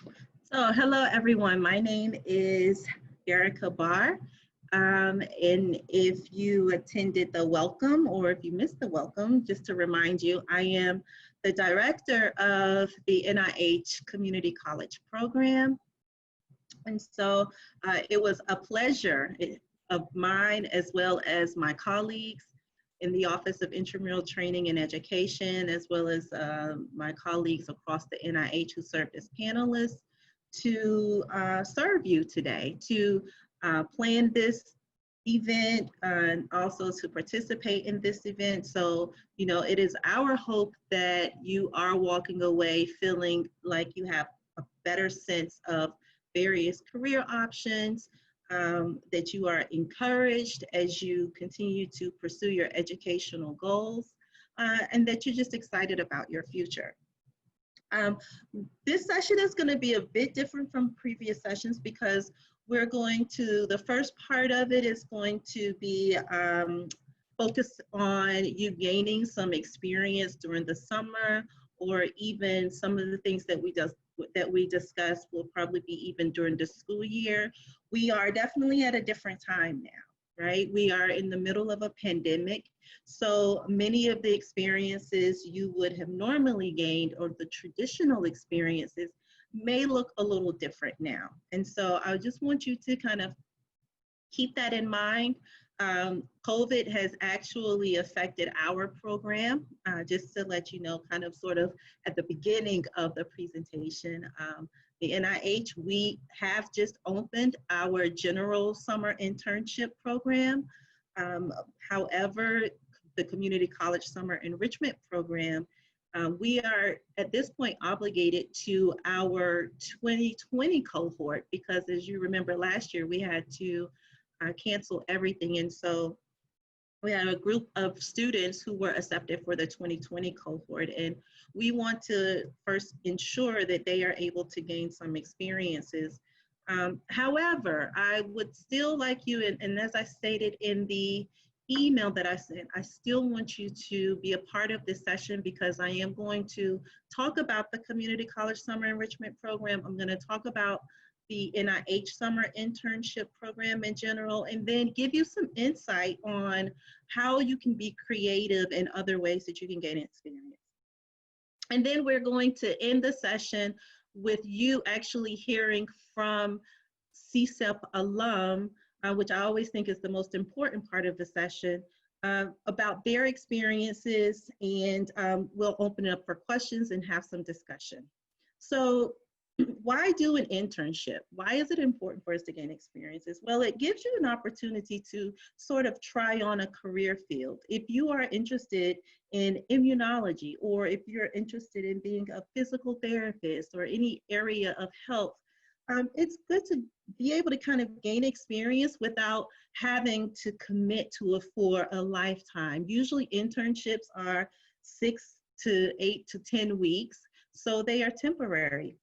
So, hello everyone. My name is Erica Barr. And if you attended the welcome or if you missed the welcome, just to remind you, I am the director of the NIH Community College Program. And so it was a pleasure of mine as well as my colleagues in the Office of Intramural Training and Education, as well as my colleagues across the NIH who served as panelists to serve you today, to plan this event and also to participate in this event. So, it is our hope that you are walking away feeling like you have a better sense of various career options, that you are encouraged as you continue to pursue your educational goals, and that you're just excited about your future. Um, this session is going to be a bit different from previous sessions because the first part of it is going to be focused on you gaining some experience during the summer, or even some of the things that we discussed will probably be even during the school year. We are definitely at a different time now, right? We are in the middle of a pandemic. So many of the experiences you would have normally gained, or the traditional experiences, may look a little different now. And so I just want you to kind of keep that in mind. COVID has actually affected our program, just to let you know, kind of sort of at the beginning of the presentation. The NIH, we have just opened our general summer internship program. However, the Community College Summer Enrichment Program, we are at this point obligated to our 2020 cohort because, as you remember, last year we had to cancel everything. And so we had a group of students who were accepted for the 2020 cohort. And we want to first ensure that they are able to gain some experiences. However, I would still like you, and as I stated in the email that I sent, I still want you to be a part of this session because I am going to talk about the Community College Summer Enrichment Program. I'm going to talk about the NIH Summer Internship Program in general, and then give you some insight on how you can be creative in other ways that you can gain experience. And then we're going to end the session with you actually hearing from CSEP alum, which I always think is the most important part of the session, about their experiences, and we'll open it up for questions and have some discussion. So why do an internship? Why is it important for us to gain experiences? Well, it gives you an opportunity to sort of try on a career field. If you are interested in immunology, or if you're interested in being a physical therapist or any area of health, it's good to be able to kind of gain experience without having to commit to it for a lifetime. Usually internships are 6 to 8 to 10 weeks, so they are temporary.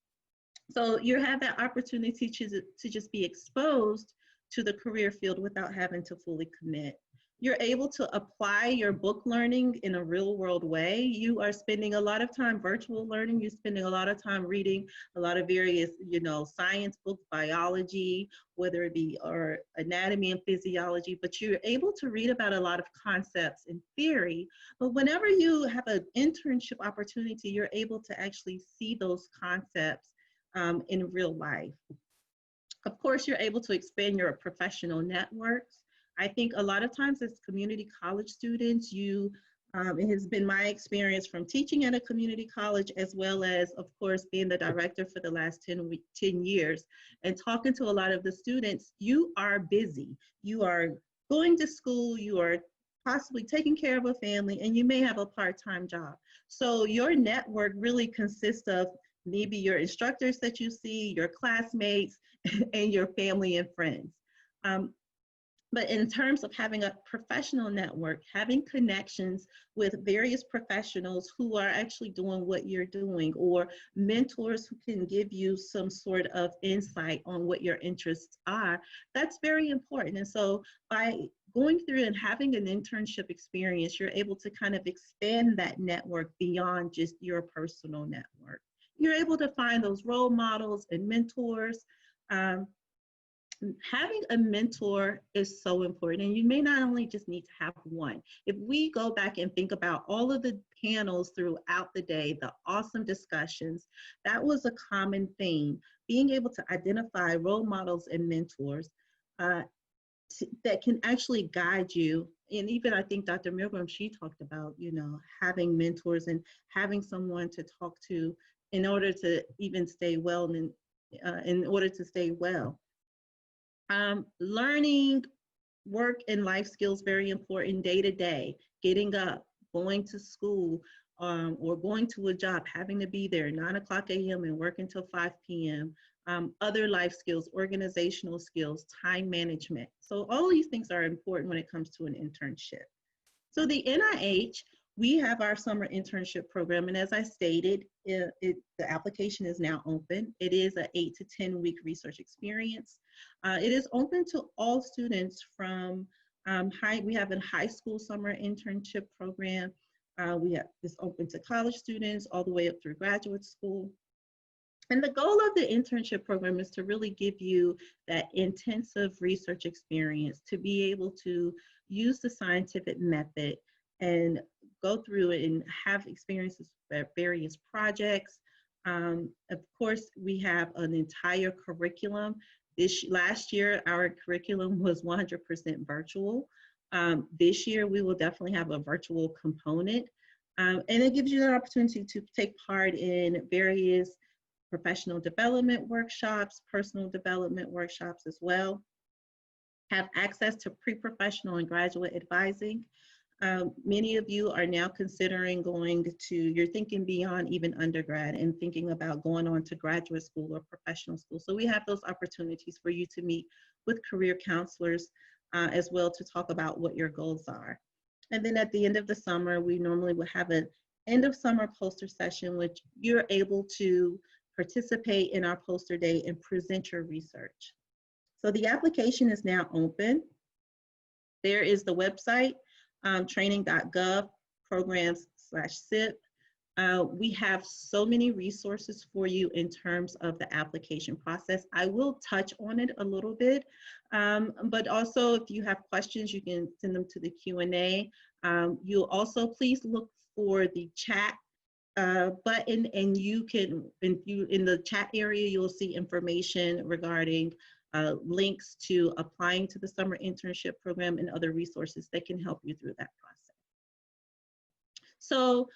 So you have that opportunity to just be exposed to the career field without having to fully commit. You're able to apply your book learning in a real world way. You are spending a lot of time virtual learning. You're spending a lot of time reading a lot of various, science books, biology, whether it be or anatomy and physiology, but you're able to read about a lot of concepts in theory. But whenever you have an internship opportunity, you're able to actually see those concepts in real life. Of course, you're able to expand your professional networks. I think a lot of times as community college students, it has been my experience from teaching at a community college, as well as, of course, being the director for the last 10 years, and talking to a lot of the students. You are busy. You are going to school, you are possibly taking care of a family, and you may have a part-time job. So your network really consists of maybe your instructors that you see, your classmates, and your family and friends. But in terms of having a professional network, having connections with various professionals who are actually doing what you're doing, or mentors who can give you some sort of insight on what your interests are, that's very important. And so by going through and having an internship experience, you're able to kind of expand that network beyond just your personal network. you're able to find those role models and mentors. Um, Having a mentor is so important, and you may not only just need to have one. If we go back and think about all of the panels throughout the day, the awesome discussions, that was a common theme. Being able to identify role models and mentors uh, that can actually guide you. And even I think Dr. Milgram, she talked about, having mentors and having someone to talk to in order to even stay well and in order to stay well. Learning work and life skills, very important day to day, getting up, going to school, or going to a job, having to be there 9 o'clock a.m. and work until 5 p.m. Other life skills, organizational skills, time management. So all these things are important when it comes to an internship. So the NIH, we have our summer internship program, and as I stated, the application is now open. It is an 8 to 10 week research experience. It is open to all students from we have a high school summer internship program. It's open to college students all the way up through graduate school. And the goal of the internship program is to really give you that intensive research experience to be able to use the scientific method and go through it and have experiences at various projects. Of course, we have an entire curriculum. Last year, our curriculum was 100% virtual. This year, we will definitely have a virtual component. And it gives you the opportunity to take part in various professional development workshops, personal development workshops as well. Have access to pre-professional and graduate advising. Many of you are now considering you're thinking beyond even undergrad and thinking about going on to graduate school or professional school. So we have those opportunities for you to meet with career counselors as well to talk about what your goals are. And then at the end of the summer, we normally would have an end of summer poster session, which you're able to participate in our poster day and present your research. So the application is now open. There is the website, training.gov programs/SIP. We have so many resources for you in terms of the application process. I will touch on it a little bit, but also if you have questions, you can send them to the Q&A. You'll also please look for the chat button, and in the chat area, you'll see information regarding links to applying to the summer internship program and other resources that can help you through that process. So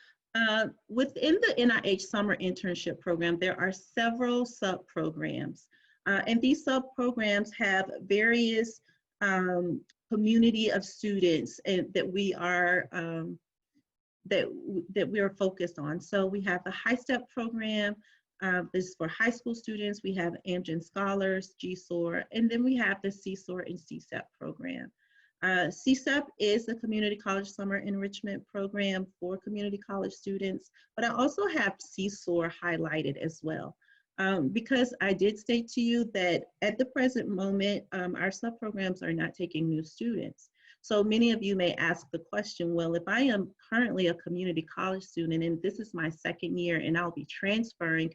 within the NIH summer internship program, there are several sub-programs, and these sub-programs have various community of students that we are that we are focused on. So we have the High Step program. This is for high school students. We have Amgen Scholars, GSOAR, and then we have the CSOAR and CSEP program. CSEP is the Community College Summer Enrichment Program for community college students, but I also have CSOAR highlighted as well. Because I did state to you that at the present moment, our sub-programs are not taking new students. So many of you may ask the question, well, if I am currently a community college student and this is my second year and I'll be transferring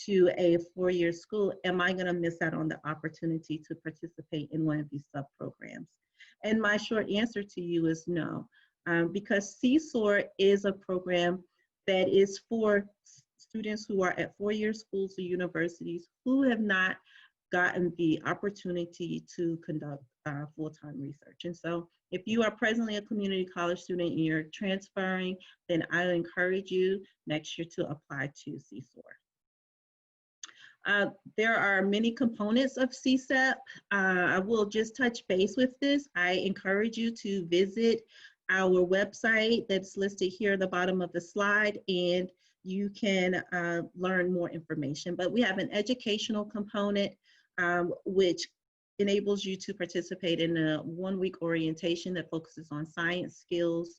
to a four-year school, am I going to miss out on the opportunity to participate in one of these sub-programs? And my short answer to you is no, because CSOAR is a program that is for students who are at four-year schools or universities who have not gotten the opportunity to conduct full-time research. And so if you are presently a community college student and you're transferring, then I encourage you next year to apply to CSOAR. There are many components of CSEP. I will just touch base with this. I encourage you to visit our website that's listed here at the bottom of the slide, and you can learn more information. But we have an educational component, which enables you to participate in a one-week orientation that focuses on science skills,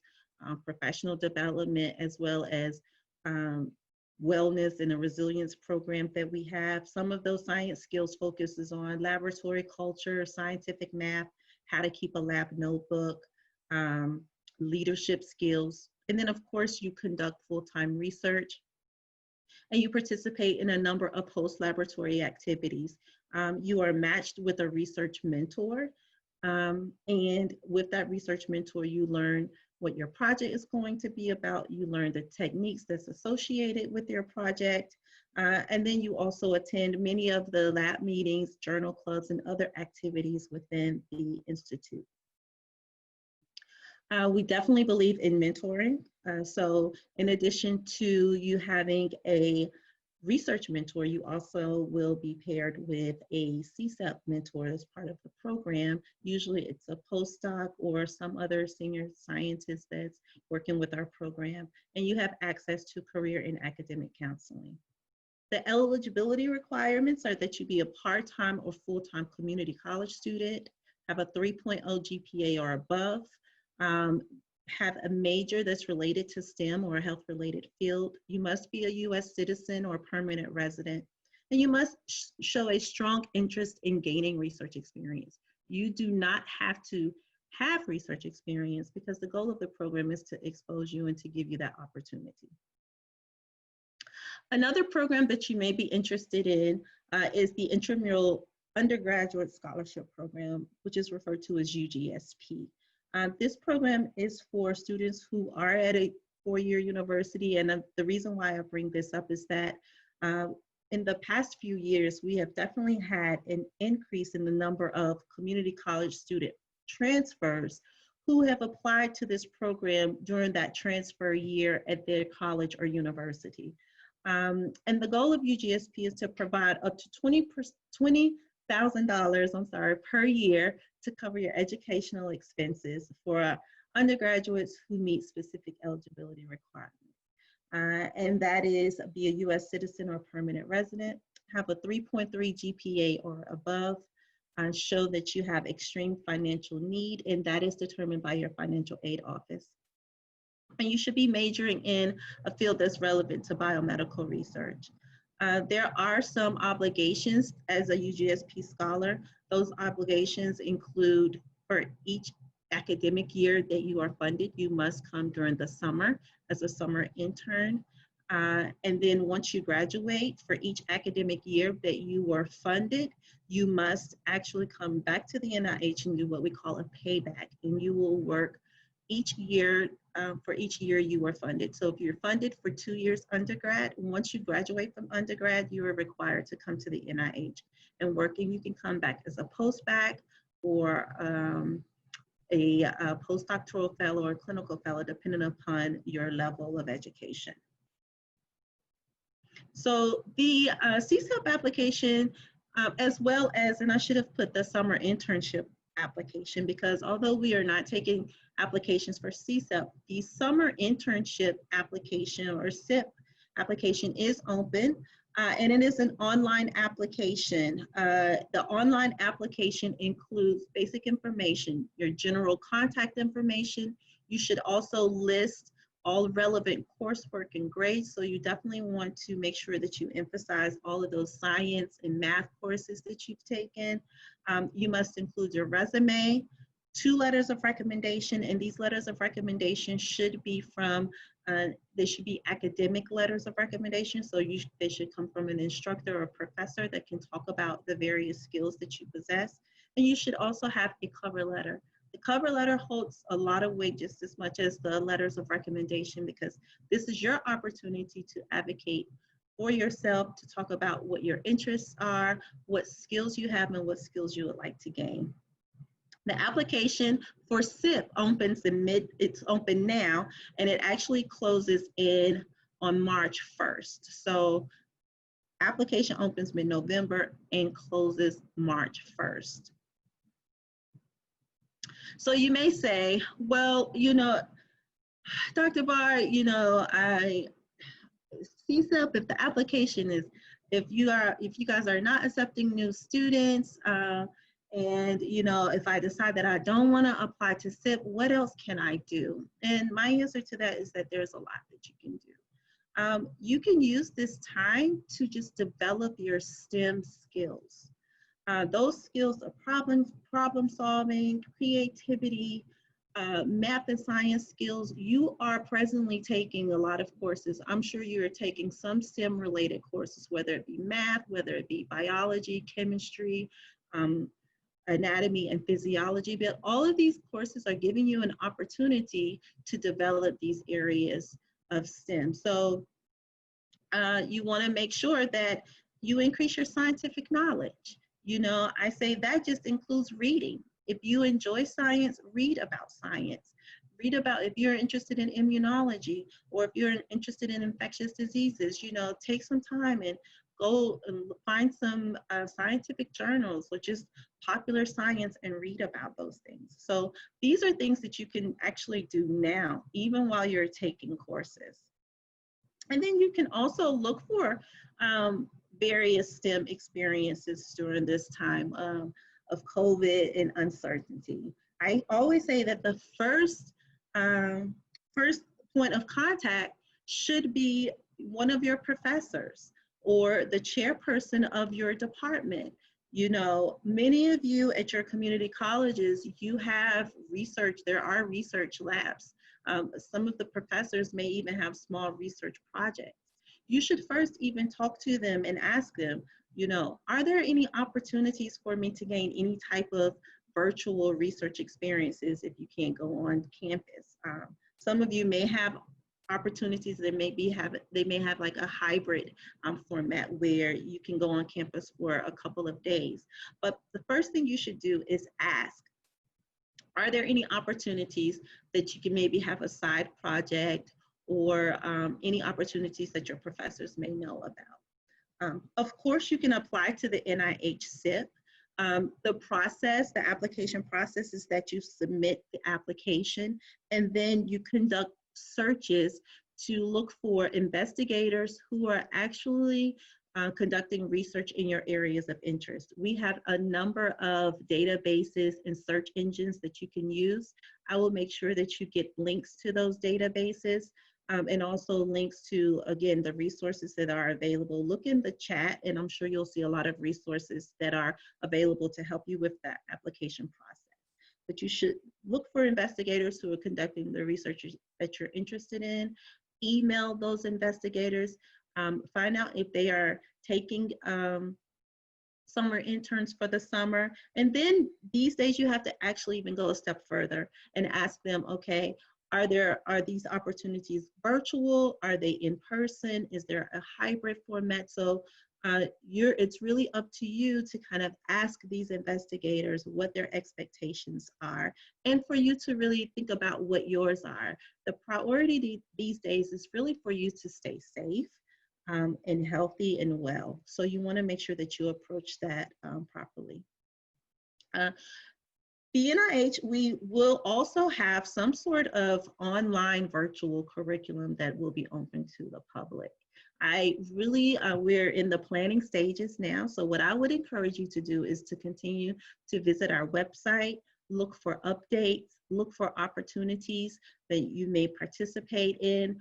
professional development, as well as wellness and a resilience program that we have. Some of those science skills focuses on laboratory culture, scientific math, how to keep a lab notebook, leadership skills. And then of course you conduct full-time research. And you participate in a number of post-laboratory activities. You are matched with a research mentor. And with that research mentor, you learn what your project is going to be about. You learn the techniques that's associated with your project. And then you also attend many of the lab meetings, journal clubs, and other activities within the Institute. We definitely believe in mentoring. So in addition to you having a research mentor, you also will be paired with a CSEP mentor as part of the program. Usually it's a postdoc or some other senior scientist that's working with our program, and you have access to career and academic counseling. The eligibility requirements are that you be a part-time or full-time community college student, have a 3.0 GPA or above, have a major that's related to STEM or a health-related field. You must be a US citizen or permanent resident, and you must show a strong interest in gaining research experience. You do not have to have research experience because the goal of the program is to expose you and to give you that opportunity. Another program that you may be interested in is the Intramural Undergraduate Scholarship Program, which is referred to as UGSP. This program is for students who are at a four-year university, and the reason why I bring this up is that in the past few years, we have definitely had an increase in the number of community college student transfers who have applied to this program during that transfer year at their college or university. And the goal of UGSP is to provide up to $20,000 per year to cover your educational expenses for undergraduates who meet specific eligibility requirements. And that is be a US citizen or permanent resident, have a 3.3 GPA or above, and show that you have extreme financial need, and that is determined by your financial aid office. And you should be majoring in a field that's relevant to biomedical research. There are some obligations as a UGSP scholar. Those obligations include for each academic year that you are funded, you must come during the summer as a summer intern. And then once you graduate, for each academic year that you were funded, you must actually come back to the NIH and do what we call a payback. And you will work each year for each year you were funded. So if you're funded for 2 years undergrad, once you graduate from undergrad, you are required to come to the NIH and work, and you can come back as a postbac or a postdoctoral fellow or clinical fellow, depending upon your level of education. So the CSEP application, as well as, and I should have put the summer internship application, because although we are not taking applications for CSEP, the summer internship application or SIP application is open, and it is an online application. The online application includes basic information, your general contact information. You should also list all relevant coursework and grades, so you definitely want to make sure that you emphasize all of those science and math courses that you've taken. You must include your resume, 2 letters of recommendation, and these letters of recommendation should be from, they should be academic letters of recommendation, so they should come from an instructor or professor that can talk about the various skills that you possess. And you should also have a cover letter. The cover letter holds a lot of weight just as much as the letters of recommendation, because this is your opportunity to advocate for yourself, to talk about what your interests are, what skills you have, and what skills you would like to gain. The application for SIP opens it's open now, and it actually closes on March 1st. So application opens mid-November and closes March 1st. So you may say, well, you know, Dr. Barr, you know, CSEP, if the application is, if you guys are not accepting new students, and you know, if I decide that I don't want to apply to SIP, what else can I do? And my answer to that is that there's a lot that you can do. You can use this time to just develop your STEM skills. Those skills are problem solving, creativity, math and science skills, you are presently taking a lot of courses. I'm sure you're taking some STEM related courses, whether it be math, whether it be biology, chemistry, um, anatomy and physiology, but all of these courses are giving you an opportunity to develop these areas of STEM. So you want to make sure that you increase your scientific knowledge. You know, I say that just includes reading. If you enjoy science, read about science. Read about, if you're interested in immunology or if you're interested in infectious diseases, you know, take some time and go and find some scientific journals or just popular science and read about those things. So these are things that you can actually do now, even while you're taking courses. And then you can also look for various STEM experiences during this time of COVID and uncertainty. I always say that the first point of contact should be one of your professors or the chairperson of your department. You know, many of you at your community colleges, you have research, there are research labs. Some of the professors may even have small research projects. You should first even talk to them and ask them, you know, are there any opportunities for me to gain any type of virtual research experiences if you can't go on campus? Some of you may have opportunities that they may have like a hybrid format where you can go on campus for a couple of days. But the first thing you should do is ask, are there any opportunities that you can maybe have a side project or any opportunities that your professors may know about? Of course, you can apply to the NIH SIP. The application process is that you submit the application and then you conduct searches to look for investigators who are actually conducting research in your areas of interest. We have a number of databases and search engines that you can use. I will make sure that you get links to those databases and also links to, again, the resources that are available. Look in the chat and I'm sure you'll see a lot of resources that are available to help you with that application process. But you should look for investigators who are conducting the research that you're interested in. Email those investigators. Find out if they are taking summer interns for the summer. And then these days you have to actually even go a step further and ask them, okay, are these opportunities virtual? Are they in person? Is there a hybrid format? So it's really up to you to kind of ask these investigators what their expectations are and for you to really think about what yours are. The priority these days is really for you to stay safe and healthy and well. So you want to make sure that you approach that properly. The NIH, we will also have some sort of online virtual curriculum that will be open to the public. We're in the planning stages now. So what I would encourage you to do is to continue to visit our website, look for updates, look for opportunities that you may participate in.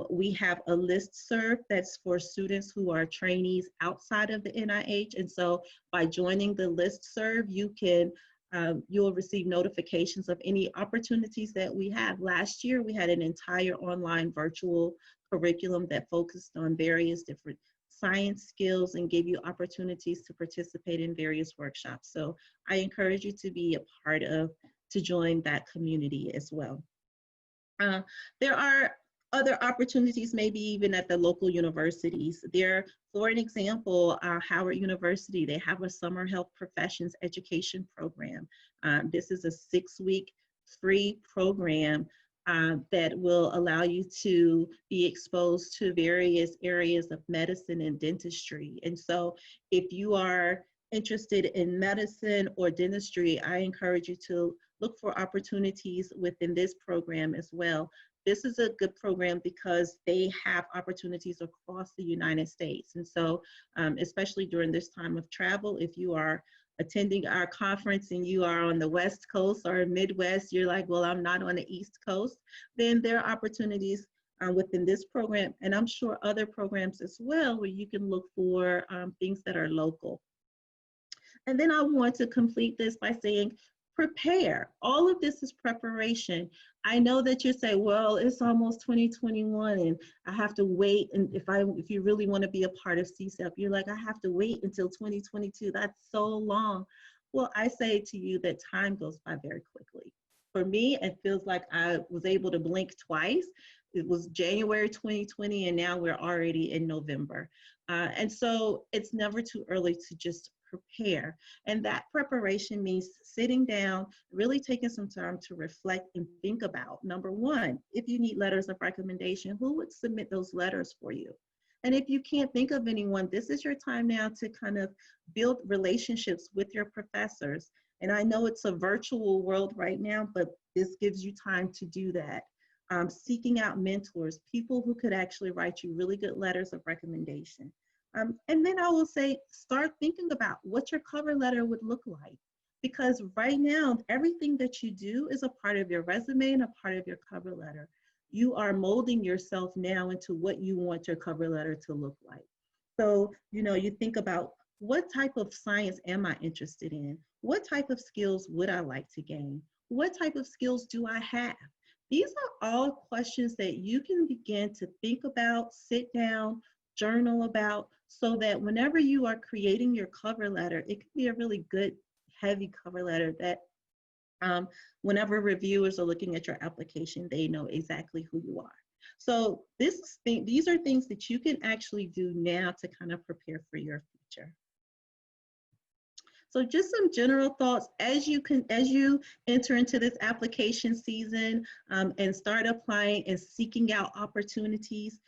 We have a listserv that's for students who are trainees outside of the NIH. And so by joining the listserv, you'll receive notifications of any opportunities that we have. Last year, we had an entire online virtual curriculum that focused on various different science skills and gave you opportunities to participate in various workshops. So I encourage you to join that community as well. There are other opportunities, maybe even at the local universities. For an example, Howard University, they have a summer health professions education program. This is a 6-week free program that will allow you to be exposed to various areas of medicine and dentistry. And so if you are interested in medicine or dentistry, I encourage you to look for opportunities within this program as well. This is a good program because they have opportunities across the United States. And so, especially during this time of travel, if you are attending our conference and you are on the West Coast or Midwest, you're like, well, I'm not on the East Coast, then there are opportunities within this program, and I'm sure other programs as well, where you can look for things that are local. And then I want to complete this by saying, prepare. All of this is preparation. I know that you say, well, it's almost 2021 and I have to wait. And if you really want to be a part of CSEP, you're like, I have to wait until 2022. That's so long. Well, I say to you that time goes by very quickly. For me, it feels like I was able to blink twice. It was January 2020, and now we're already in November. And so it's never too early to just prepare. And that preparation means sitting down, really taking some time to reflect and think about, number one, if you need letters of recommendation, who would submit those letters for you? And if you can't think of anyone, this is your time now to kind of build relationships with your professors. And I know it's a virtual world right now, but this gives you time to do that. Seeking out mentors, people who could actually write you really good letters of recommendation. And then I will say, start thinking about what your cover letter would look like. Because right now, everything that you do is a part of your resume and a part of your cover letter. You are molding yourself now into what you want your cover letter to look like. So, you think about, what type of science am I interested in? What type of skills would I like to gain? What type of skills do I have? These are all questions that you can begin to think about, sit down, journal about, so that whenever you are creating your cover letter, it can be a really good, heavy cover letter that whenever reviewers are looking at your application, they know exactly who you are. So these are things that you can actually do now to kind of prepare for your future. So just some general thoughts as you enter into this application season and start applying and seeking out opportunities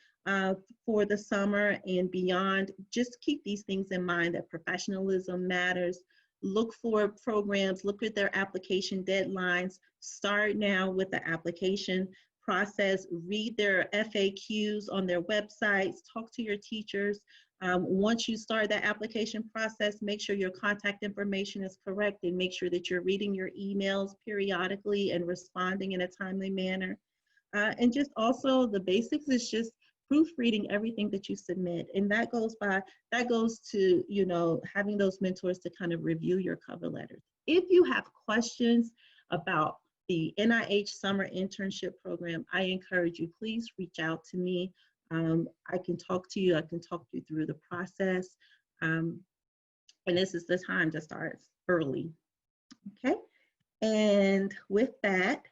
for the summer and beyond. Just keep these things in mind, that professionalism matters. Look for programs, look at their application deadlines. Start now with the application process. Read their FAQs on their websites. Talk to your teachers. Once you start that application process, make sure your contact information is correct and make sure that you're reading your emails periodically and responding in a timely manner. And just also the basics is just proofreading everything that you submit. And that goes to, having those mentors to kind of review your cover letters. If you have questions about the NIH summer internship program, I encourage you, please reach out to me. I can talk to you. I can talk you through the process. And this is the time to start early. Okay. And with that,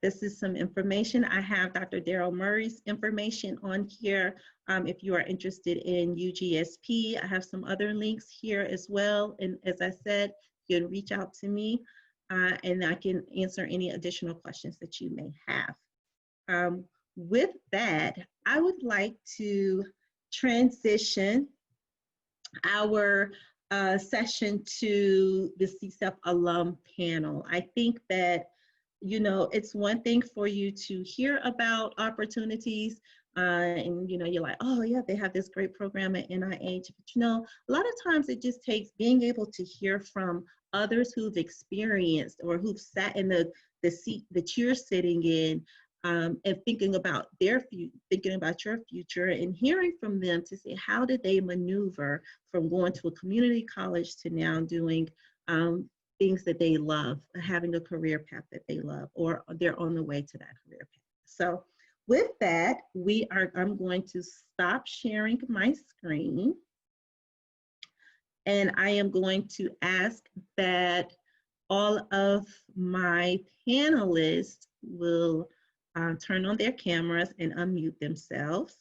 this is some information. I have Dr. Daryl Murray's information on here. If you are interested in UGSP, I have some other links here as well. And as I said, you can reach out to me and I can answer any additional questions that you may have. With that, I would like to transition our session to the CSEP alum panel. I think that, it's one thing for you to hear about opportunities and, you're like, oh yeah, they have this great program at NIH. But, a lot of times it just takes being able to hear from others who've experienced or who've sat in the seat that you're sitting in, and thinking about your future and hearing from them to say, how did they maneuver from going to a community college to now doing things that they love, having a career path that they love, or they're on the way to that career path. So with that, I'm going to stop sharing my screen. And I am going to ask that all of my panelists will turn on their cameras and unmute themselves.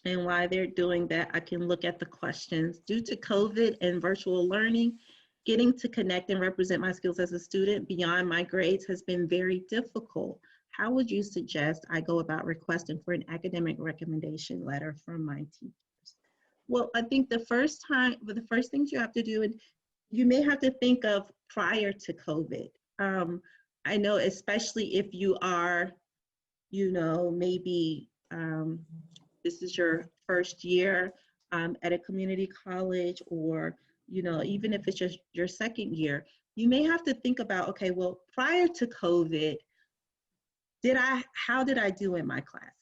And while they're doing that, I can look at the questions. Due to COVID and virtual learning, getting to connect and represent my skills as a student beyond my grades has been very difficult. How would you suggest I go about requesting for an academic recommendation letter from my teachers? Well, I think the first things you have to do, and you may have to think of prior to COVID. I know, especially if you are, maybe this is your first year at a community college, or, even if it's just your second year, you may have to think about, okay, well, prior to COVID, how did I do in my classes?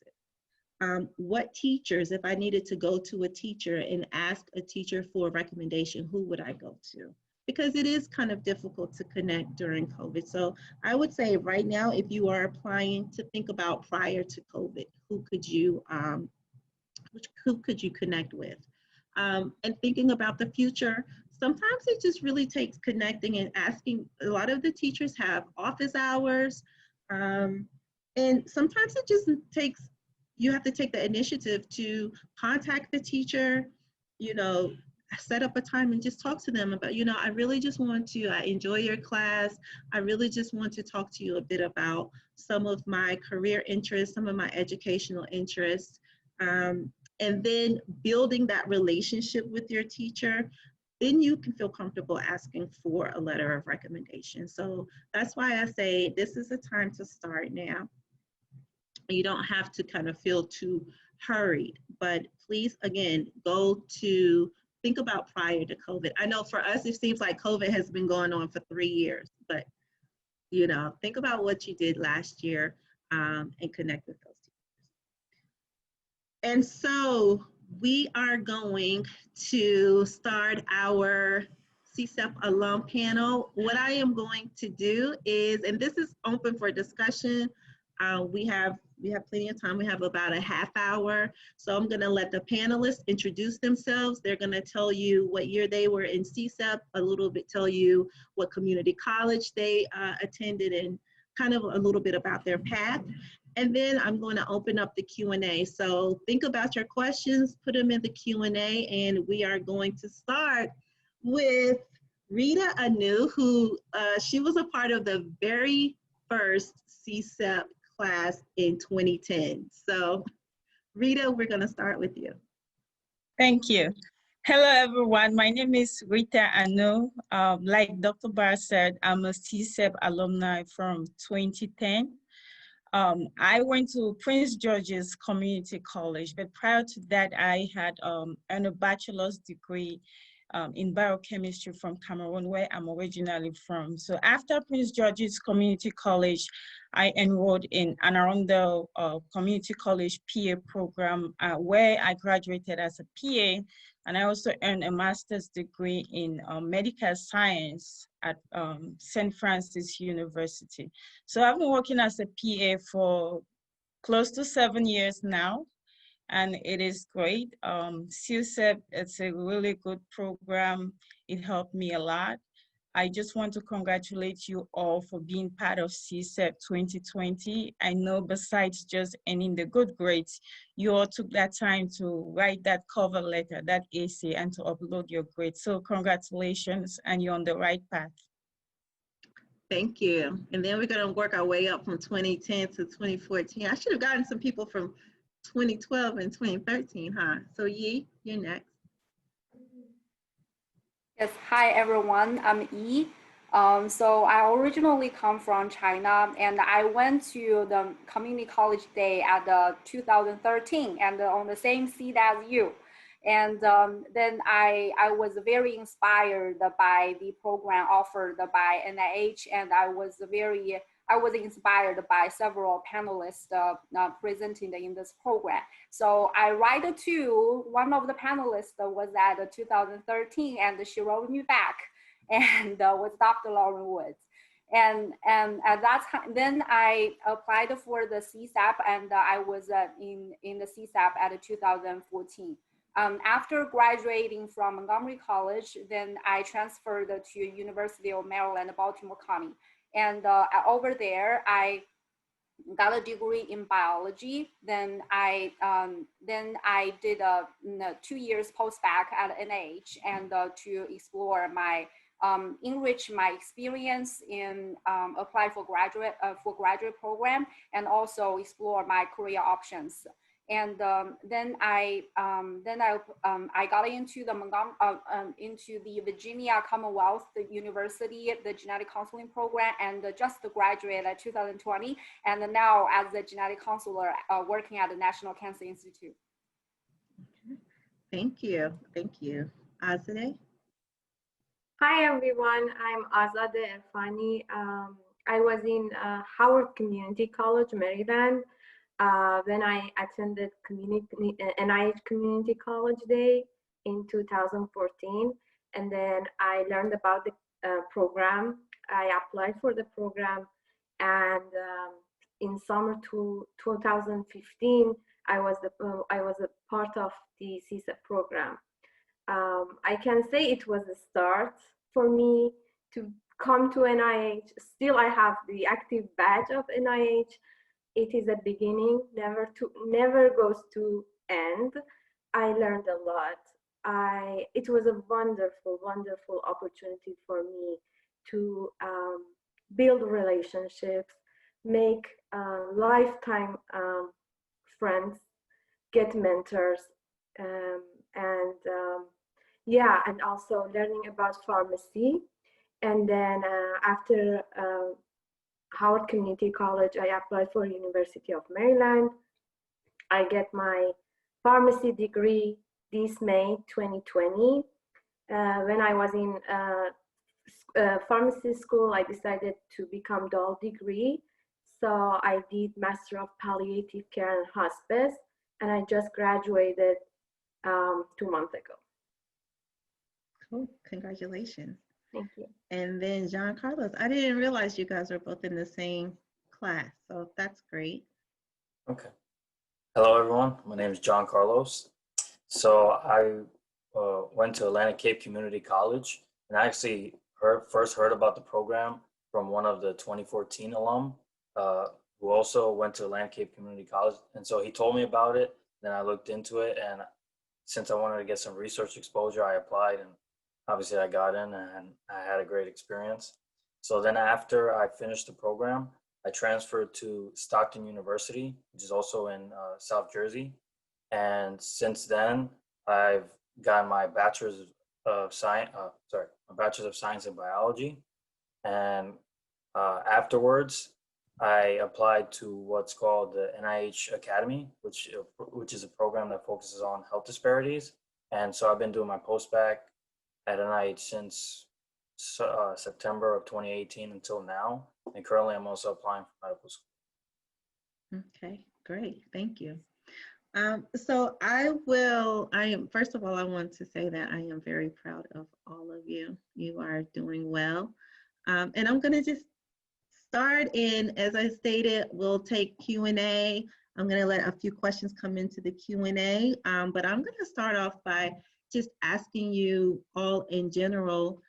What teachers, if I needed to go to a teacher and ask a teacher for a recommendation, who would I go to? Because it is kind of difficult to connect during COVID. So I would say right now, if you are applying, to think about prior to COVID, who could you connect with? And thinking about the future, sometimes it just really takes connecting and asking. A lot of the teachers have office hours, and sometimes it just takes, you have to take the initiative to contact the teacher, you know, set up a time and just talk to them about, I really just want to, I enjoy your class. I really just want to talk to you a bit about some of my career interests, some of my educational interests. And then building that relationship with your teacher, then you can feel comfortable asking for a letter of recommendation. So that's why I say this is the time to start now. You don't have to kind of feel too hurried, but please, again, think about prior to COVID. I know for us, it seems like COVID has been going on for 3 years, but think about what you did last year, and connect with those teachers. And so we are going to start our CSEP alum panel. What I am going to do is, and this is open for discussion, we have plenty of time. We have about a half hour. So I'm going to let the panelists introduce themselves. They're going to tell you what year they were in CSEP, a little bit tell you what community college they attended, and kind of a little bit about their path. And then I'm going to open up the Q&A. So think about your questions, put them in the Q&A, and we are going to start with Rita Anu, who she was a part of the very first CSEP class in 2010. So Rita, we're going to start with you. Thank you. Hello, everyone. My name is Rita Anu. Like Dr. Barr said, I'm a CSEP alumni from 2010. I went to Prince George's Community College, but prior to that, I had earned a bachelor's degree in biochemistry from Cameroon, where I'm originally from. So after Prince George's Community College, I enrolled in Anne Arundel Community College PA program, where I graduated as a PA, and I also earned a master's degree in medical science at St. Francis University. So I've been working as a PA for close to 7 years now, and it is great. CSEP, it's a really good program. It helped me a lot. I just want to congratulate you all for being part of CSEP 2020. I know besides just earning the good grades, you all took that time to write that cover letter, that essay, and to upload your grades. So congratulations, and you're on the right path. Thank you. And then we're going to work our way up from 2010 to 2014. I should have gotten some people from 2012 and 2013, huh? So Yi, you're next. Yes, hi everyone, I'm Yi. So I originally come from China, and I went to the community college day at 2013, and on the same seat as you. And then I was very inspired by the program offered by NIH, and I was inspired by several panelists presenting in this program. So I write to one of the panelists was at 2013, and she wrote me back, and was Dr. Lauren Woods. And at that time, then I applied for the CSAP, and I was in the CSAP at 2014. After graduating from Montgomery College, then I transferred to University of Maryland, Baltimore County. And over there, I got a degree in biology. Then I did 2 years post-bac at NIH, and to explore my enrich my experience in apply for graduate program, and also explore my career options. And then I got into the Virginia Commonwealth University, the genetic counseling program, and just graduated at 2020, and now as a genetic counselor working at the National Cancer Institute. Thank you. Thank you. Asla De? Hi everyone, I'm Asla De Elfani. I was in Howard Community College, Maryland. when I attended NIH Community College Day in 2014. And then I learned about the program. I applied for the program, and in summer 2015, I was a part of the CSEP program. I can say it was a start for me to come to NIH. Still, I have the active badge of NIH. It is a beginning, never goes to end. I learned a lot. It was a wonderful, wonderful opportunity for me to build relationships, make lifetime friends, get mentors, and yeah, and also learning about pharmacy. And then after Howard Community College, I applied for University of Maryland. I get my pharmacy degree this May 2020. When I was in pharmacy school, I decided to become dual degree. So I did Master of Palliative Care and Hospice, and I just graduated 2 months ago. Cool, congratulations. Thank you. And then John Carlos, I didn't realize you guys were both in the same class, so that's great. Okay. Hello, everyone. My name is John Carlos. So I went to Atlantic Cape Community College, and I actually first heard about the program from one of the 2014 alum who also went to Atlantic Cape Community College. And so he told me about it. Then I looked into it, and since I wanted to get some research exposure, I applied, and obviously I got in, and I had a great experience. So then after I finished the program, I transferred to Stockton University, which is also in South Jersey. And since then, I've gotten my bachelor's of science, my bachelor's of science in biology. And afterwards, I applied to what's called the NIH Academy, which is a program that focuses on health disparities. And so I've been doing my post-bac at NIH since September of 2018 until now. And currently I'm also applying for medical school. Okay, great, thank you. So first of all, I want to say that I am very proud of all of you. You are doing well. And I'm gonna just start in, as I stated, we'll take Q&A. I'm gonna let a few questions come into the Q&A, but I'm gonna start off by just asking you all in general,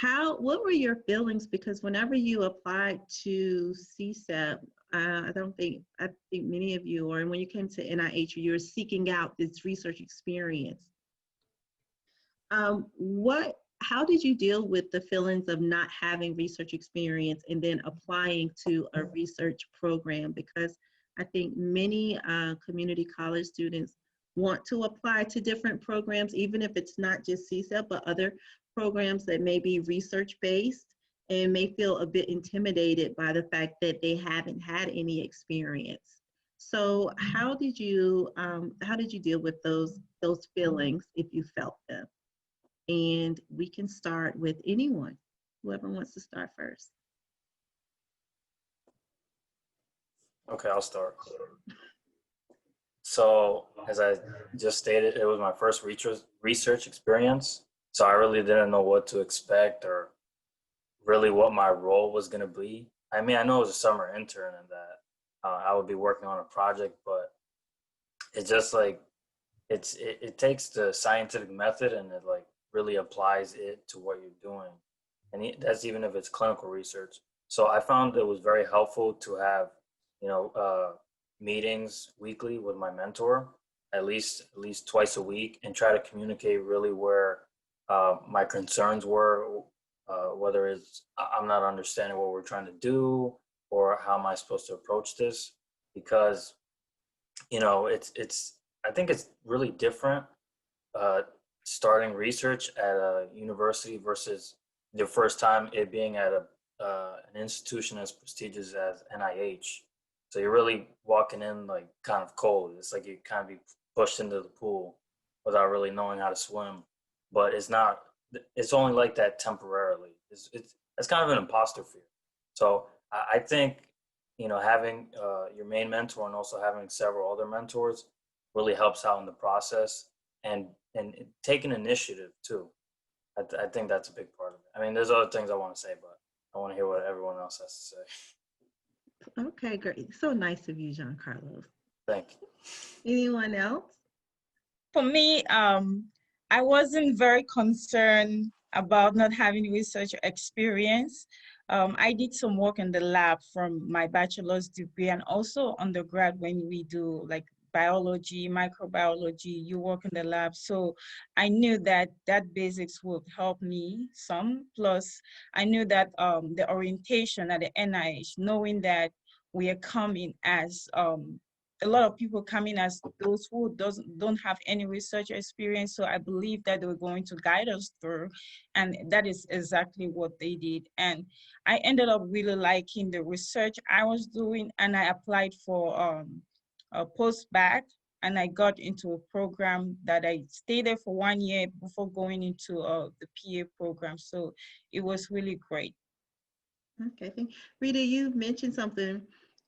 what were your feelings? Because whenever you applied to CSEP, I think many of you, or when you came to NIH, you were seeking out this research experience. How did you deal with the feelings of not having research experience and then applying to a research program? Because I think many community college students want to apply to different programs, even if it's not just CSEP, but other programs that may be research-based, and may feel a bit intimidated by the fact that they haven't had any experience. So how did you deal with those feelings, if you felt them? And we can start with anyone, whoever wants to start first. Okay, I'll start. So as I just stated, it was my first research experience. So I really didn't know what to expect or really what my role was going to be. I mean, I know it was a summer intern and that I would be working on a project, but it's just like, it takes the scientific method and it like really applies it to what you're doing. And that's even if it's clinical research. So I found it was very helpful to have, meetings weekly with my mentor, at least twice a week, and try to communicate really where my concerns were, whether it's I'm not understanding what we're trying to do or how am I supposed to approach this, because I think it's really different starting research at a university versus the first time it being at an institution as prestigious as NIH. So you're really walking in like kind of cold. It's like you kind of be pushed into the pool without really knowing how to swim. But it's only like that temporarily. It's kind of an imposter fear. So I think having your main mentor and also having several other mentors really helps out in the process, and taking initiative too. I think that's a big part of it. I mean, there's other things I want to say, but I want to hear what everyone else has to say. Okay, great. So nice of you, John Carlos. Thank you. Anyone else? For me, I wasn't very concerned about not having research experience. I did some work in the lab from my bachelor's degree, and also undergrad when we do like biology, microbiology, you work in the lab. So I knew that basics would help me some. Plus, I knew that the orientation at the NIH, knowing that we are coming as a lot of people come in as those who don't have any research experience. So I believe that they were going to guide us through, and that is exactly what they did. And I ended up really liking the research I was doing, and I applied for a post-bac, and I got into a program that I stayed there for 1 year before going into the PA program. So it was really great. Okay, thank you. Rita, you mentioned something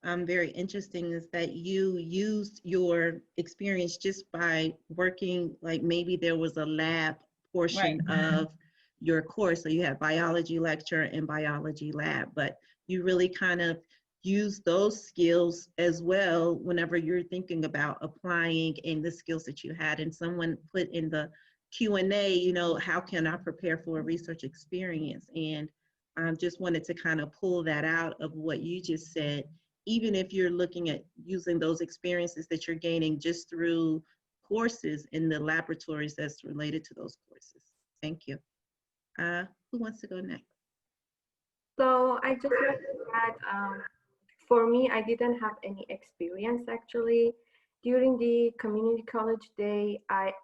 very interesting, is that you used your experience just by working, like maybe there was a lab portion of your course. So you had biology lecture and biology lab, but you really kind of use those skills as well whenever you're thinking about applying in the skills that you had. And someone put in the Q&A, how can I prepare for a research experience? And just wanted to kind of pull that out of what you just said, even if you're looking at using those experiences that you're gaining just through courses in the laboratories that's related to those courses. Thank you. Who wants to go next? So I just want to add, for me, I didn't have any experience actually. During the community college day, I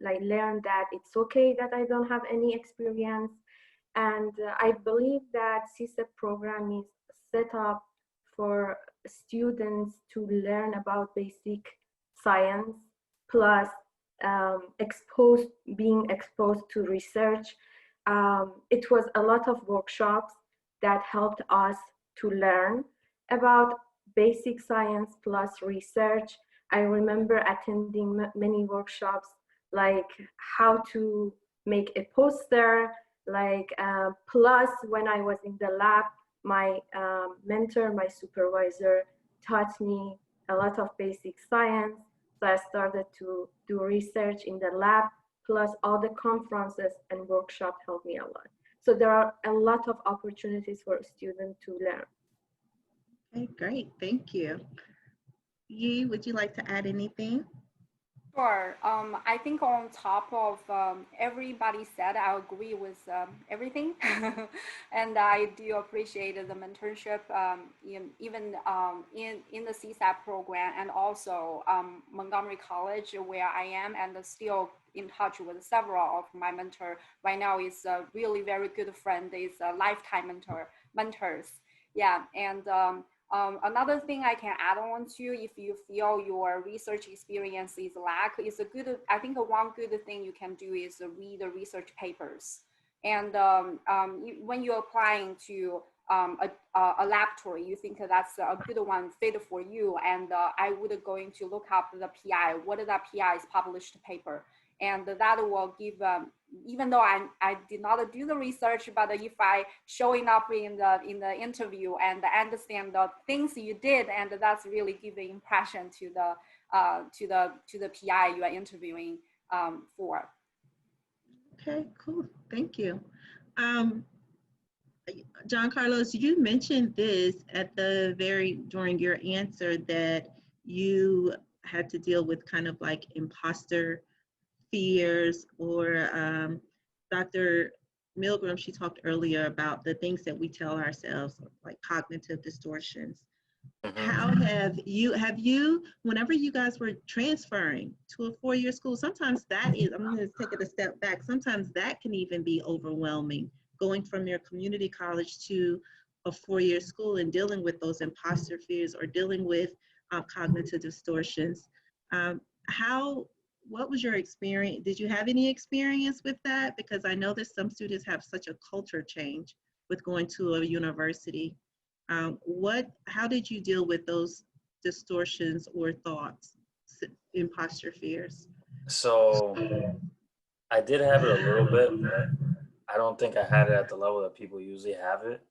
learned that it's okay that I don't have any experience. And I believe that CSEP program is set up for students to learn about basic science, plus being exposed to research. It was a lot of workshops that helped us to learn about basic science plus research. I remember attending many workshops, like how to make a poster, plus when I was in the lab, my mentor, my supervisor taught me a lot of basic science. So I started to do research in the lab, plus all the conferences and workshops helped me a lot. So there are a lot of opportunities for a student to learn. Okay, great, thank you. Yi, would you like to add anything? Sure. I think on top of everybody said, I agree with everything. And I do appreciate the mentorship even in the CSAP program, and also Montgomery College, where I am, and still in touch with several of my mentors. Right now is a really very good friend. Is a lifetime mentors. Yeah, and another thing I can add on to, if you feel your research experience is lack, is a good, I think one good thing you can do is read the research papers. And when you're applying to a laboratory, you think that's a good one fit for you. And I would going to look up the PI, what is that PI's published paper. And that will give, even though I did not do the research, but if I showing up in the interview and understand the things you did, and that's really giving impression to the PI you are interviewing for. Okay, cool, thank you. John Carlos, you mentioned this during your answer, that you had to deal with kind of like imposter fears, or Dr. Milgram, she talked earlier about the things that we tell ourselves, like cognitive distortions. How have you, whenever you guys were transferring to a four-year school, sometimes that is, I'm going to take it a step back, sometimes that can even be overwhelming, going from your community college to a four-year school and dealing with those imposter fears or dealing with cognitive distortions. What was your experience? Did you have any experience with that? Because I know that some students have such a culture change with going to a university. How did you deal with those distortions or thoughts, imposter fears? So I did have it a little bit, but I don't think I had it at the level that people usually have it.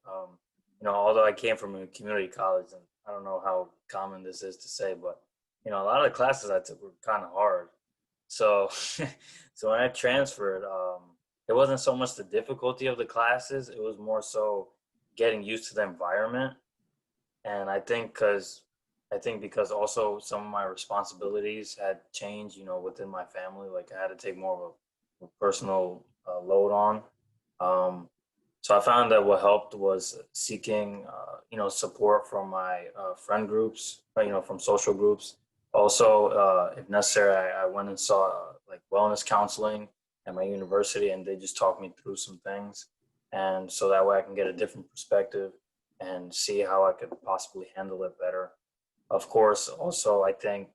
Although I came from a community college, and I don't know how common this is to say, but a lot of the classes I took were kind of hard. So, so when I transferred, it wasn't so much the difficulty of the classes; it was more so getting used to the environment. And I think because also some of my responsibilities had changed, within my family. Like I had to take more of a personal load on. So I found that what helped was seeking, support from my friend groups, from social groups. Also, if necessary, I went and saw like wellness counseling at my university, and they just talked me through some things. And so that way I can get a different perspective and see how I could possibly handle it better. Of course, also, I think,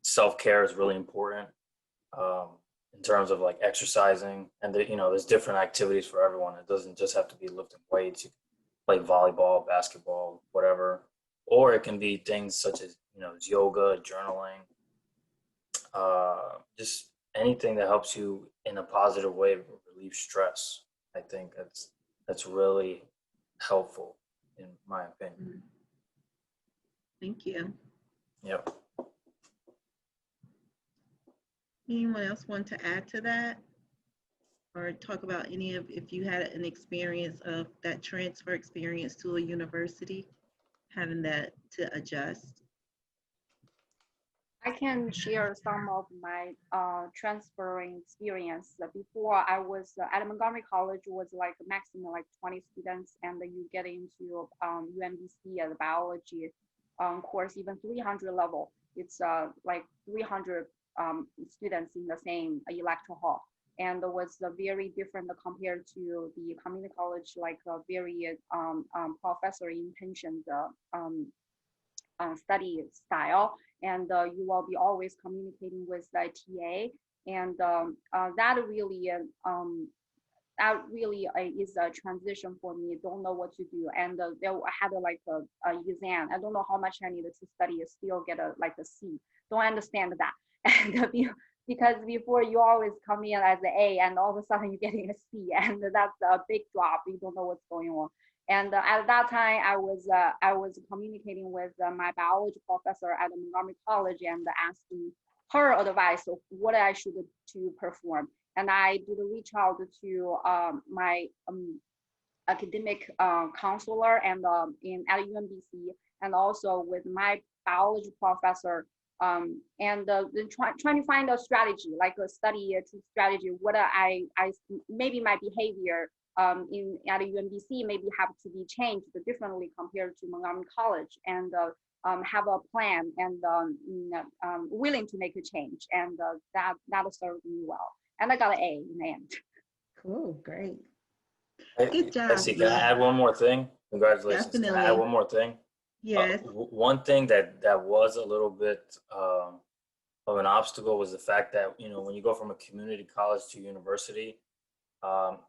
self-care is really important. In terms of like exercising, and there's different activities for everyone. It doesn't just have to be lifting weights. You can play volleyball, basketball, whatever, or it can be things such as yoga, journaling, just anything that helps you in a positive way relieve stress. I think that's really helpful in my opinion. Thank you. Yep. Anyone else want to add to that, or talk about any of, if you had an experience of that transfer experience to a university, having that to adjust? I can share some of my transferring experience. Before I was at Montgomery College, was like maximum like 20 students, and you get into UMBC the biology course, even 300 level. It's like 300 students in the same lecture hall, and it was very different compared to the community college, like a very professor intentioned study style, and you will be always communicating with the TA, and that really is a transition for me. Don't know what to do, and they had like a exam. I don't know how much I needed to study. Still get a C. Don't understand that, and because before you always come in as an A, and all of a sudden you're getting a C, and that's a big drop. You don't know what's going on. And at that time, I was communicating with my biology professor at Montgomery College and asking her advice of what I should do to perform. And I did reach out to my academic counselor and at UMBC, and also with my biology professor, and then trying to find a strategy, like a study strategy. What I maybe my behavior at UMBC maybe have to be changed differently compared to Montgomery College, and have a plan, and willing to make a change, and that served me well, and I got an A in the end. Cool, great. Good job. Can I add one more thing? Congratulations. Definitely. Can I add one more thing? Yes. One thing that was a little bit of an obstacle was the fact that when you go from a community college to university,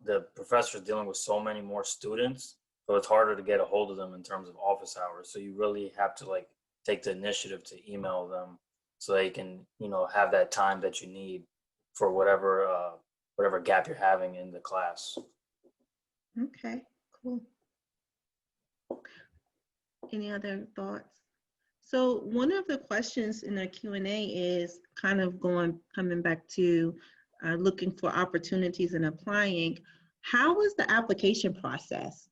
the professor is dealing with so many more students, so it's harder to get a hold of them in terms of office hours. So you really have to like take the initiative to email them so they can have that time that you need for whatever gap you're having in the class. Okay, cool. Any other thoughts? So one of the questions in the Q&A is kind of coming back to looking for opportunities and applying. How was the application process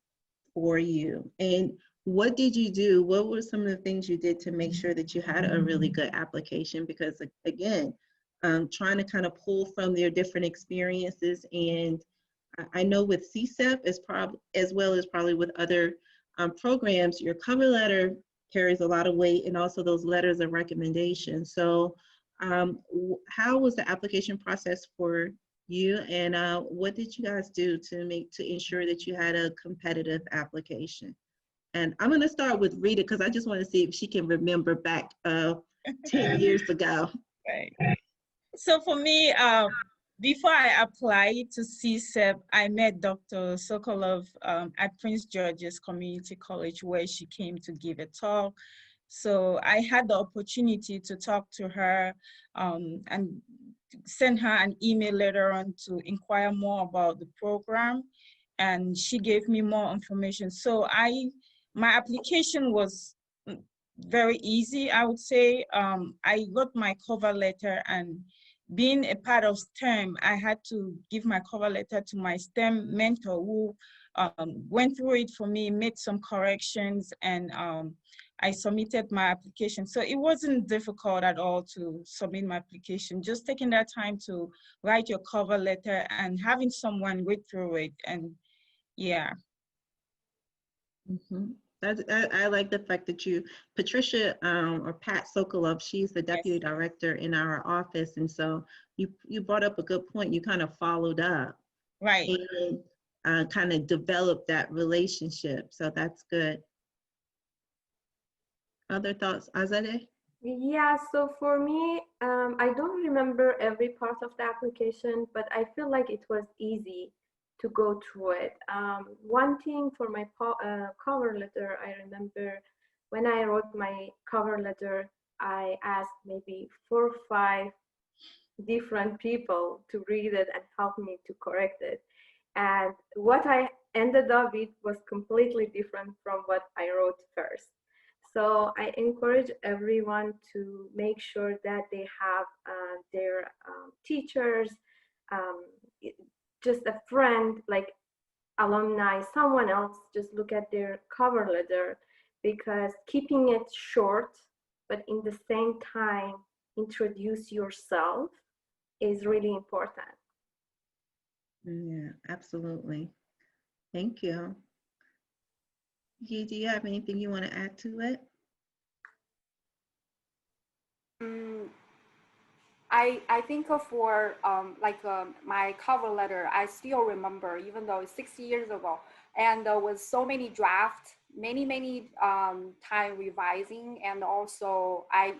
for you? And what did you do? What were some of the things you did to make sure that you had a really good application? Because again, trying to kind of pull from their different experiences. And I know with CSEP, as well as probably with other programs, your cover letter carries a lot of weight, and also those letters of recommendation. So how was the application process for you, and what did you guys do to ensure that you had a competitive application? And I'm going to start with Rita, because I just want to see if she can remember back 10 years ago. Right. So for me, Before I applied to CSEP, I met Dr. Sokolov at Prince George's Community College, where she came to give a talk. So I had the opportunity to talk to her and send her an email later on to inquire more about the program. And she gave me more information. So my application was very easy, I would say. I got my cover letter, and being a part of STEM, I had to give my cover letter to my STEM mentor who went through it for me, made some corrections, and I submitted my application. So it wasn't difficult at all to submit my application, just taking that time to write your cover letter and having someone read through it. And yeah. Mm-hmm. I like the fact that Patricia or Pat Sokolov, she's the deputy director in our office. And so you brought up a good point. You kind of followed up. Right. And kind of developed that relationship. So that's good. Other thoughts, Azadeh? Yeah, so for me, I don't remember every part of the application, but I feel like it was easy to go through it. One thing for my cover letter, I remember when I wrote my cover letter, I asked maybe 4 or 5 different people to read it and help me to correct it. And what I ended up with was completely different from what I wrote first. So I encourage everyone to make sure that they have their teachers, just a friend, like alumni, someone else, just look at their cover letter, because keeping it short, but in the same time, introduce yourself is really important. Yeah, absolutely. Thank you. Do you have anything you want to add to it? I think for my cover letter, I still remember, even though it's 6 years ago, and with so many drafts, many time revising, and also I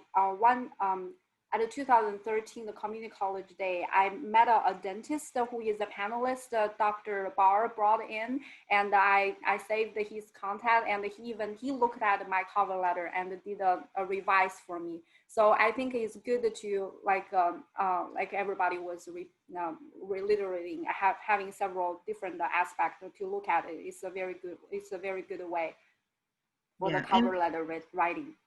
at the 2013 the community college day, I met a dentist who is a panelist, Dr. Barr brought in, and I saved his contact, and he looked at my cover letter and did a revise for me. So I think it's good to like everybody was reiterating, having several different aspects to look at it. It's a very good way for the cover letter writing.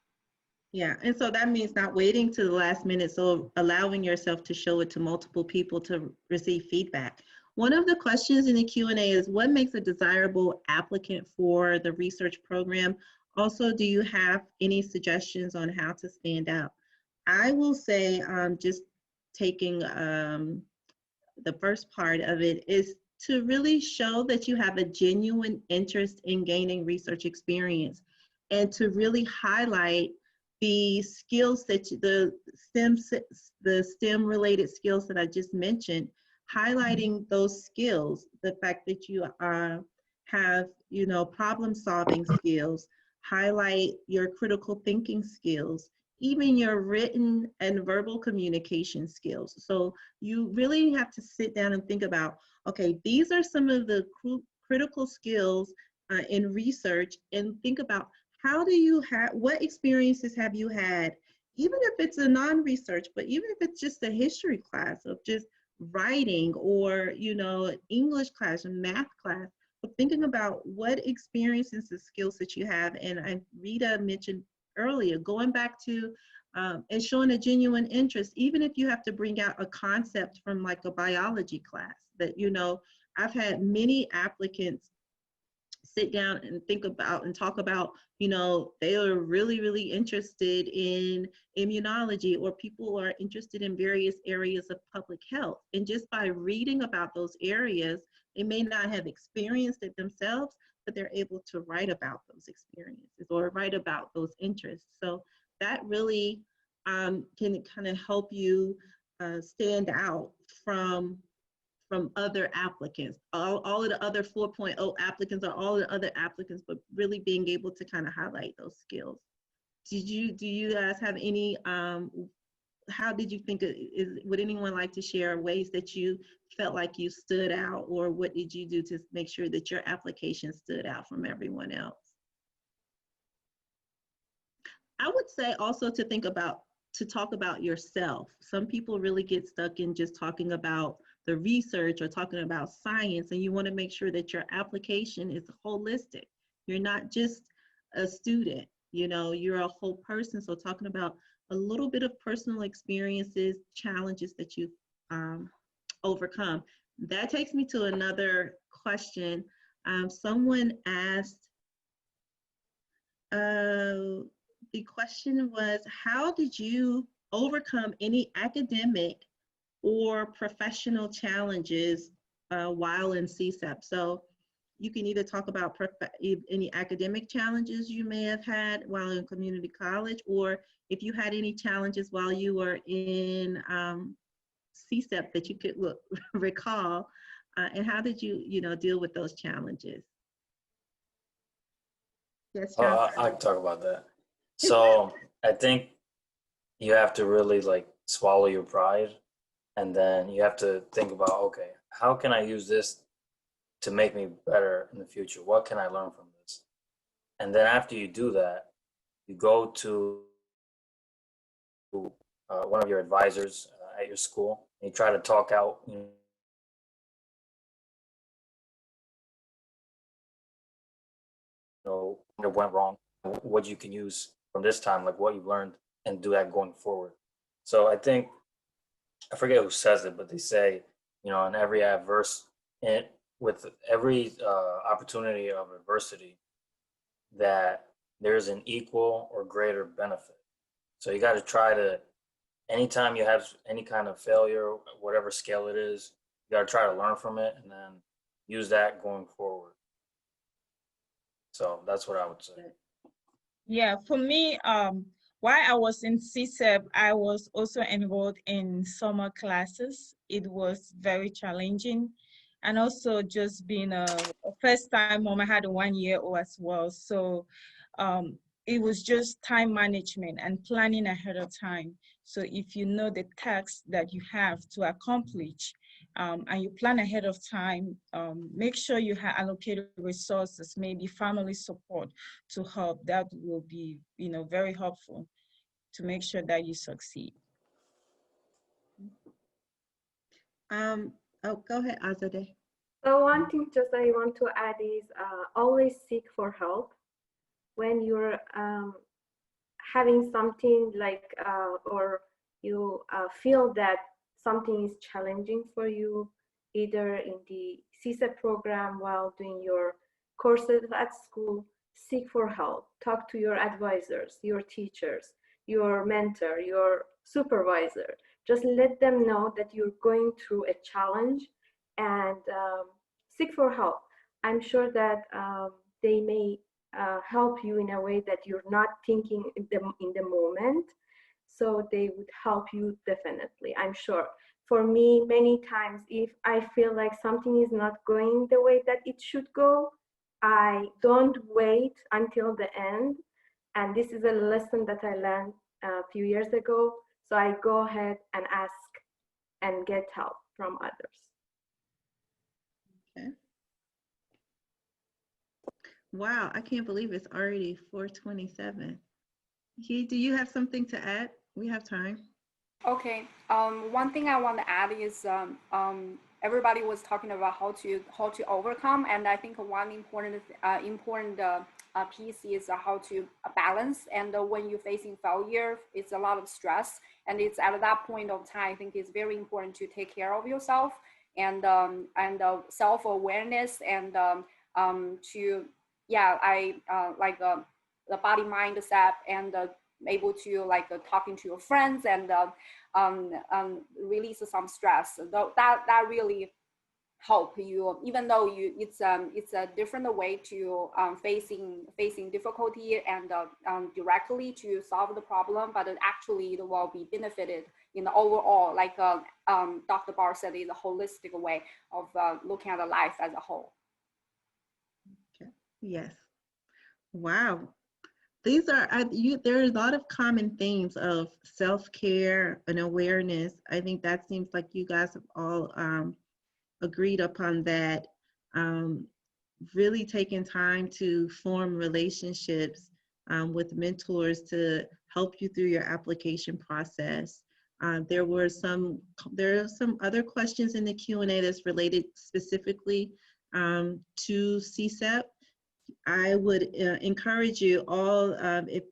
Yeah, and so that means not waiting to the last minute, so allowing yourself to show it to multiple people to receive feedback. One of the questions in the Q&A is, what makes a desirable applicant for the research program? Also, do you have any suggestions on how to stand out? I will say, just taking the first part of it, is to really show that you have a genuine interest in gaining research experience, and to really highlight the skills that the STEM related skills that I just mentioned, highlighting those skills, the fact that you have, problem solving skills, highlight your critical thinking skills, even your written and verbal communication skills. So you really have to sit down and think about, okay, these are some of the critical skills in research, and think about, what experiences have you had, even if it's a non-research, but even if it's just a history class of just writing, or, English class or math class, but thinking about what experiences and skills that you have. And Rita mentioned earlier, going back to and showing a genuine interest, even if you have to bring out a concept from like a biology class that, I've had many applicants sit down and think about and talk about, they are really interested in immunology, or people are interested in various areas of public health. And just by reading about those areas, they may not have experienced it themselves, but they're able to write about those experiences or write about those interests. So that really can kind of help you stand out from other applicants, all of the other 4.0 applicants, or all the other applicants, but really being able to kind of highlight those skills. Do you guys have any how did you think, would anyone like to share ways that you felt like you stood out, or what did you do to make sure that your application stood out from everyone else? I would say also to talk about yourself. Some people really get stuck in just talking about the research or talking about science, and you want to make sure that your application is holistic. You're not just a student, you know, you're a whole person. So talking about a little bit of personal experiences, challenges that you've overcome. That takes me to another question. Someone asked, the question was, how did you overcome any academic or professional challenges while in CSEP? So you can either talk about any academic challenges you may have had while in community college, or if you had any challenges while you were in CSEP that you could recall, and how did you deal with those challenges? Yes, John. I can talk about that. So I think you have to really like swallow your pride, and then you have to think about, okay, how can I use this to make me better in the future? What can I learn from this? And then after you do that, you go to one of your advisors at your school, and you try to talk out, what went wrong, what you can use from this time, like what you learned, and do that going forward. So I think, I forget who says it, but they say, in every with every opportunity of adversity, that there's an equal or greater benefit. So you got to try to, anytime you have any kind of failure, whatever scale it is, you got to try to learn from it and then use that going forward. So that's what I would say. Yeah, for me, while I was in CSEP, I was also enrolled in summer classes. It was very challenging. And also just being a first-time mom, I had a 1-year-old as well. So it was just time management and planning ahead of time. So if you know the tasks that you have to accomplish, and you plan ahead of time, make sure you have allocated resources, maybe family support to help. That will be, very helpful to make sure that you succeed. Oh, go ahead, Azadeh. So one thing just I want to add is always seek for help when you're having something like, or you feel that something is challenging for you, either in the CSEP program while doing your courses at school. Seek for help. Talk to your advisors, your teachers, your mentor, your supervisor. Just let them know that you're going through a challenge, and seek for help. I'm sure that they may help you in a way that you're not thinking in the moment. So they would help you definitely, I'm sure. For me, many times, if I feel like something is not going the way that it should go, I don't wait until the end. And this is a lesson that I learned a few years ago. So I go ahead and ask and get help from others. Okay. Wow, I can't believe it's already 4:27. Do you have something to add? We have time. Okay. One thing I want to add is everybody was talking about how to overcome, and I think one important piece is how to balance. And when you're facing failure, it's a lot of stress, and it's at that point of time, I think it's very important to take care of yourself and self-awareness, and to I like the body mindset, and able to like talking to your friends and release some stress. That really help you, even though it's a different way to facing difficulty and directly to solve the problem, but actually it will be benefited in the overall, like Dr. Barr said, is a holistic way of looking at the life as a whole. Okay. Yes. Wow. These are, there are a lot of common themes of self-care and awareness. I think that seems like you guys have all agreed upon that. Really taking time to form relationships with mentors to help you through your application process. There are some other questions in the Q&A that's related specifically to CSEP. I would encourage you all, if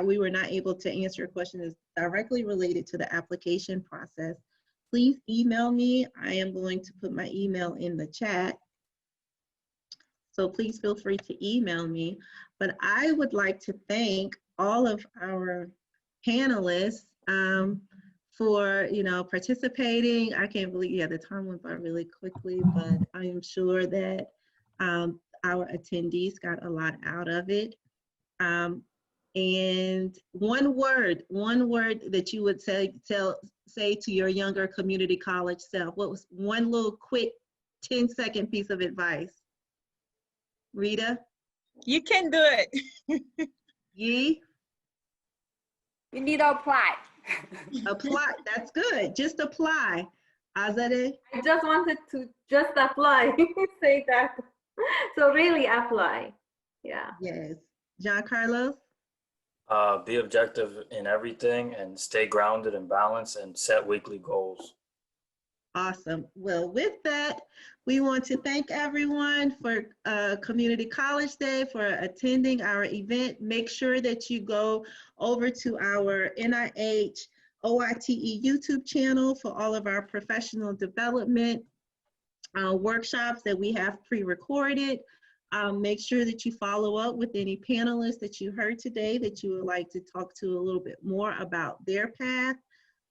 we were not able to answer a question that's directly related to the application process, please email me. I am going to put my email in the chat. So please feel free to email me. But I would like to thank all of our panelists for participating. I can't believe, the time went by really quickly, but I am sure that our attendees got a lot out of it. And one word that you would say to your younger community college self, what was one little quick 10-second piece of advice? Rita? You can do it. Yee? You need to apply. Apply, that's good. Just apply. Asla De? I just wanted to just apply, say that. So really apply, yeah. Yes. John Carlos? Be objective in everything and stay grounded and balanced and set weekly goals. Awesome. Well, with that, we want to thank everyone for Community College Day, for attending our event. Make sure that you go over to our NIH OITE YouTube channel for all of our professional development workshops that we have pre-recorded. Make sure that you follow up with any panelists that you heard today that you would like to talk to a little bit more about their path.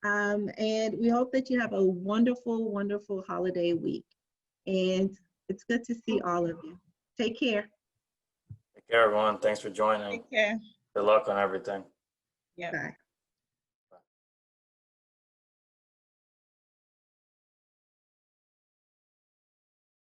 And we hope that you have a wonderful, wonderful holiday week. And it's good to see all of you. Take care. Take care, everyone. Thanks for joining. Take care. Good luck on everything. Yeah. Bye.